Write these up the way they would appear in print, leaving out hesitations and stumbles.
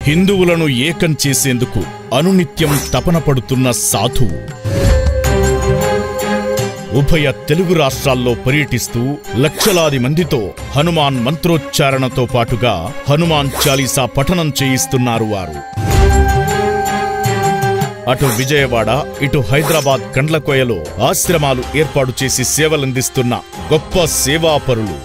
హిందువులను ఏకం చేసేందుకు అనునిత్యం తపన పడుతున్న సాధువు. ఉభయ తెలుగు రాష్ట్రాల్లో పర్యటిస్తూ లక్షలాది మందితో హనుమాన్ మంత్రోచ్చారణతో పాటుగా హనుమాన్ చాలీసా పఠనం చేయిస్తున్నారు వారు. అటు విజయవాడ, ఇటు హైదరాబాద్ కండ్లకోయలో ఆశ్రమాలు ఏర్పాటు చేసి సేవలందిస్తున్న గొప్ప సేవాపరులు.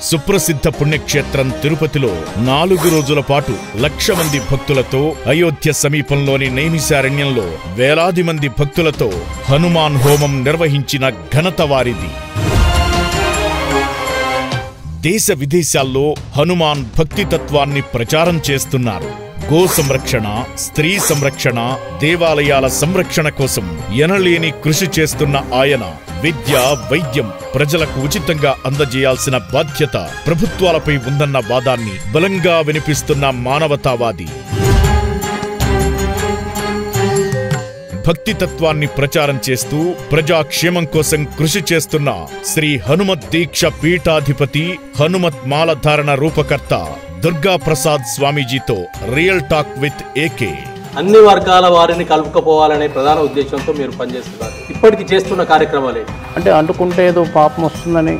సుప్రసిద్ధ పుణ్యక్షేత్రం తిరుపతిలో 4 రోజుల పాటు 1,00,000 మంది భక్తులతో, అయోధ్య సమీపంలోని నైమిశారణ్యంలో వేలాది మంది భక్తులతో హనుమాన్ హోమం నిర్వహించిన ఘనత వారిది. దేశ విదేశాల్లో హనుమాన్ భక్తితత్వాన్ని ప్రచారం చేస్తున్నారు. గో సంరక్షణ, స్త్రీ సంరక్షణ, దేవాలయాల సంరక్షణ కోసం ఎనలేని కృషి చేస్తున్న ఆయన విద్య, వైద్యం ప్రజలకు ఉచితంగా అందజేయాల్సిన బాధ్యత ప్రభుత్వాలపై ఉందన్న వాదాన్ని బలంగా వినిపిస్తున్న మానవతావాది. భక్తితత్వాన్ని ప్రచారం చేస్తూ ప్రజాక్షేమం కోసం కృషి చేస్తున్న శ్రీ హనుమత్ దీక్ష పీఠాధిపతి, హనుమత్ మాలధారణ రూపకర్త దుర్గా ప్రసాద్ స్వామీజీతో రియల్ టాక్ విత్ ఏకే. అన్ని వర్గాల వారిని కలుపుకపోవాలనే ప్రధాన ఉద్దేశంతో మీరు పనిచేస్తున్నారు. ఇప్పటికి చేస్తున్న కార్యక్రమాలే అంటే అంటుకుంటే ఏదో పాపం వస్తుందని,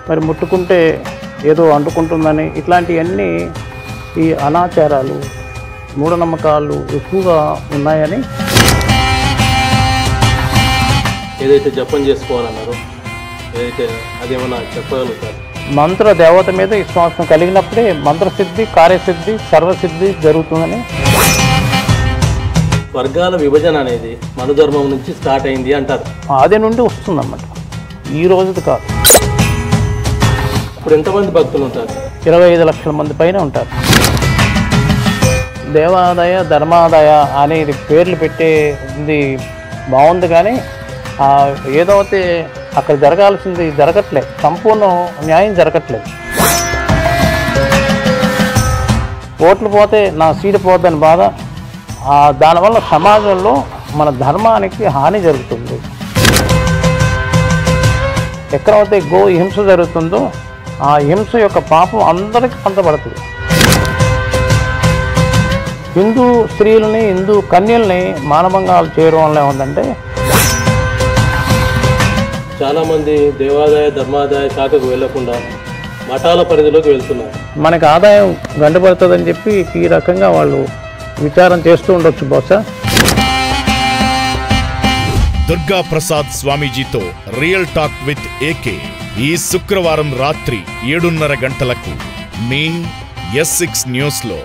మరి ముట్టుకుంటే ఏదో అంటుకుంటుందని, ఇట్లాంటివన్నీ ఈ అనాచారాలు, మూఢనమ్మకాలు ఎక్కువగా ఉన్నాయని. ఏదైతే జపం చేసుకోవాలన్నారో ఏదైతే అదేమన్నా చెప్పగలుగుతారు? మంత్ర దేవత మీద విశ్వాసం కలిగినప్పుడే మంత్రసిద్ధి, కార్యసిద్ధి, సర్వసిద్ధి జరుగుతుందని. వర్గాల విభజన అనేది మనుధర్మం నుంచి స్టార్ట్ అయింది అంటారు. ఆది నుండి వస్తుందన్నమాట, ఈ రోజుది కాదు. ఇప్పుడు ఎంతమంది భక్తులు ఉంటారు? 25 లక్షల మంది పైన ఉంటారు. దేవాదాయ, ధర్మాదాయ అనేది పేర్లు పెట్టేది బాగుంది, కానీ ఏదో అయితే అక్కడ జరగాల్సింది జరగట్లేదు, సంపూర్ణ న్యాయం జరగట్లేదు. ఓట్లు పోతే నా సీటు పోద్దని బాధ, దానివల్ల సమాజంలో మన ధర్మానికి హాని జరుగుతుంది. ఎక్కడైతే గో హింస జరుగుతుందో ఆ హింస యొక్క పాపం అందరికీ పంచబడుతుంది. హిందూ స్త్రీలని, హిందూ కన్యల్ని మానభంగాలు చేయడం వల్ల ఏముందంటే, చాలామంది దేవాదాయ, ధర్మాదాయ శాఖకు వెళ్లకుండా మఠాల పరిధిలోకి వెళ్తున్నారు. మనకి ఆదాయం గంటపడుతుందని చెప్పి ఈ రకంగా వాళ్ళు విచారం చేస్తూ ఉండొచ్చు బహుశా. దుర్గా ప్రసాద్ స్వామీజీతో రియల్ టాక్ విత్ ఏకే ఈ శుక్రవారం రాత్రి 7:30 గంటలకు మీ S6 న్యూస్లో.